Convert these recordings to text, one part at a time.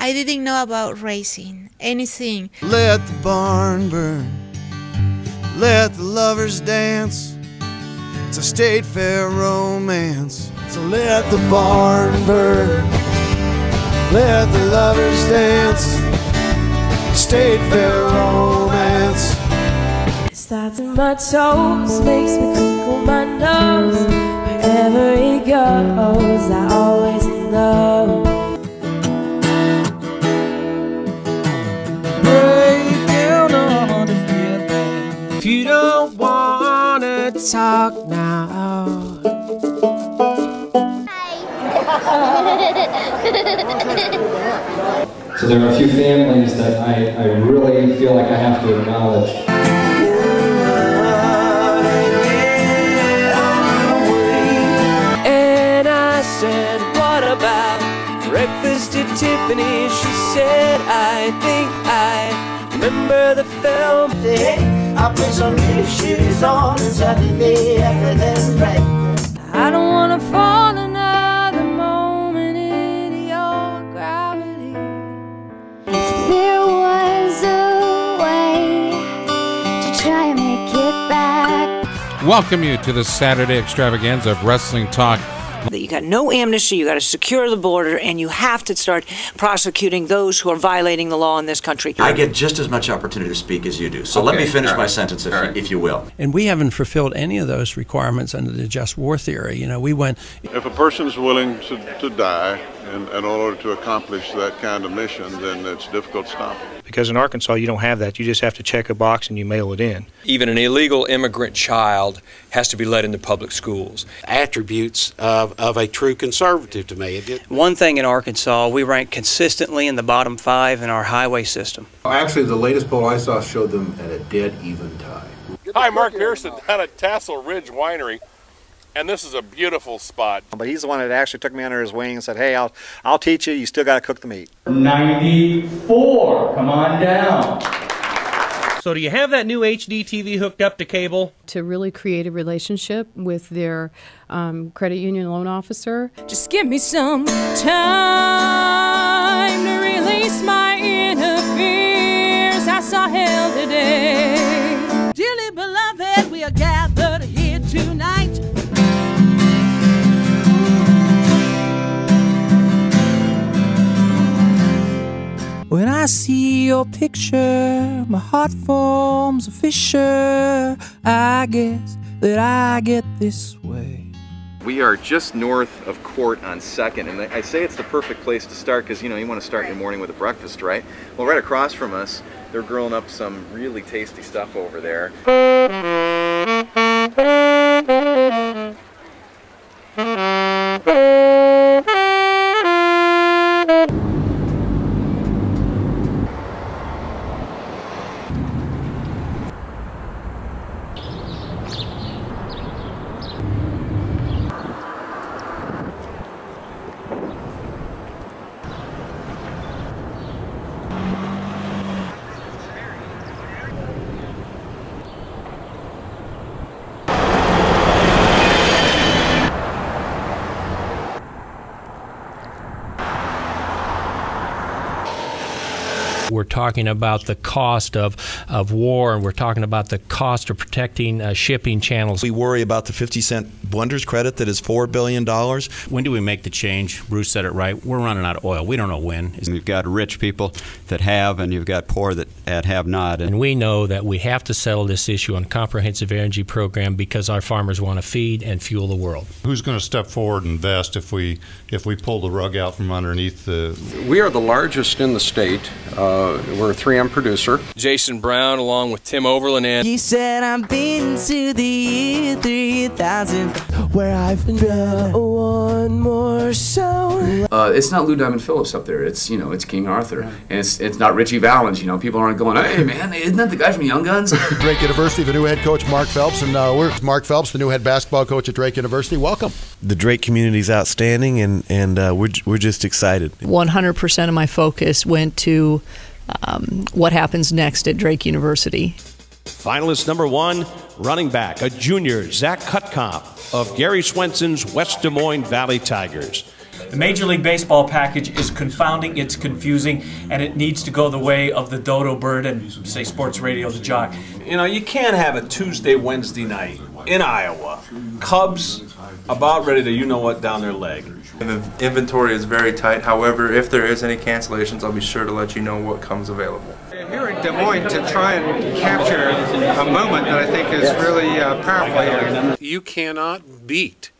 I didn't know about racing, anything. Let the barn burn, let the lovers dance. It's a state fair romance. So let the barn burn, let the lovers dance. State fair romance. Starts in my toes, makes me crinkle my nose. Wherever he goes, I always know. Break down on the feeling. If you don't wanna talk now. So there are a few families that I really feel like I have to acknowledge. And I said, what about breakfast at Tiffany's? She said, I think I remember the film. I put some new shoes on and suddenly everything's right. I don't wanna fall another moment in your gravity. If there was a way to try and make it back. Welcome you to the Saturday extravaganza of Wrestling Talk. You got no amnesty, you got to secure the border, and you have to start prosecuting those who are violating the law in this country. I get just as much opportunity to speak as you do, so let me finish my sentence if you will. And we haven't fulfilled any of those requirements under the just war theory. You know, we went... If a person's willing to die in order to accomplish that kind of mission, then it's difficult to stop them. Because in Arkansas, you don't have that. You just have to check a box and you mail it in. Even an illegal immigrant child has to be let into public schools. Attributes of a true conservative to me. One thing in Arkansas, we rank consistently in the bottom 5 in our highway system. Actually, the latest poll I saw showed them at a dead even tie. Hi, Mark Pearson down at Tassel Ridge Winery. And this is a beautiful spot. But he's the one that actually took me under his wing and said, hey, I'll teach you. You still got to cook the meat. 94. Come on down. So do you have that new HD TV hooked up to cable? To really create a relationship with their credit union loan officer. Just give me some time to release my inner fears. I saw hell today. Dearly beloved, we are gathered here tonight. When I see your picture, my heart forms a fissure. I guess that I get this way. We are just north of Court on 2nd, and I say it's the perfect place to start because, you know, you want to start your morning with a breakfast, right? Well, right across from us, they're grilling up some really tasty stuff over there. We're talking about the cost of war, and we're talking about the cost of protecting shipping channels. We worry about the 50-cent Blunders credit that is $4 billion. When do we make the change? Bruce said it right. We're running out of oil. We don't know when. You've got rich people that have, and you've got poor that have not. And we know that we have to settle this issue on a comprehensive energy program because our farmers want to feed and fuel the world. Who's going to step forward and invest if we pull the rug out from underneath the... We are the largest in the state. We're a 3M producer. Jason Brown along with Tim Overland and... He said I've been to the year 3000 where I've been one more song. It's not Lou Diamond Phillips up there. It's, you know, it's King Arthur. And it's not Richie Valens. You know, people aren't going, hey man, isn't that the guy from Young Guns? Drake University, the new head coach Mark Phelps, and we're Mark Phelps, the new head basketball coach at Drake University. Welcome. The Drake community is outstanding, and we're just excited. 100% of my focus went to what happens next at Drake University. Finalist number 1, running back, a junior, Zach Cutcomb of Gary Swenson's West Des Moines Valley Tigers. The Major League Baseball package is confounding, it's confusing, and it needs to go the way of the dodo bird and, say, sports radio, the jock. You know, you can't have a Tuesday, Wednesday night in Iowa. Cubs about ready to you-know-what down their leg. And the inventory is very tight. However, if there is any cancellations, I'll be sure to let you know what comes available. Here in Des Moines to try and capture a moment that I think is really powerful here. You cannot beat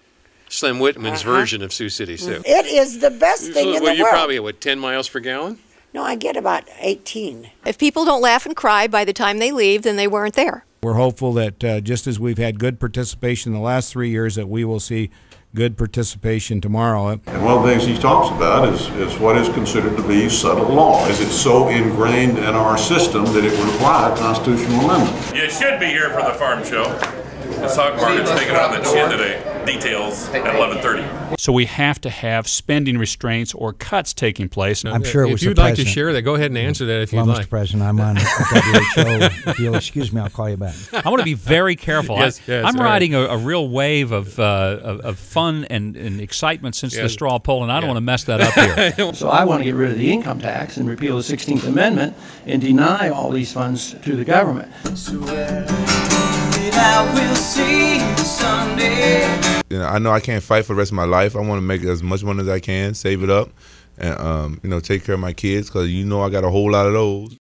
Slim Whitman's version of Sioux City Sioux. It is the best thing in the world. You're probably at, 10 miles per gallon? No, I get about 18. If people don't laugh and cry by the time they leave, then they weren't there. We're hopeful that just as we've had good participation in the last 3 years, that we will see good participation tomorrow. And one of the things he talks about is what is considered to be settled law. Is it so ingrained in our system that it would require a constitutional amendment? You should be here for the farm show. The stock market's taking on the chin today. Details at 11:30. So we have to have spending restraints or cuts taking place. I'm sure it was if you'd like to share that, go ahead and answer that if you'd like. Mr. President, I'm on WHO. If you'll excuse me, I'll call you back. I want to be very careful. Yes, I'm riding a real wave of fun and excitement since the straw poll, and I don't want to mess that up here. So I want to get rid of the income tax and repeal the 16th Amendment and deny all these funds to the government. I will see you someday. You know, I know I can't fight for the rest of my life. I want to make as much money as I can, save it up, and you know, take care of my kids, because you know I got a whole lot of those.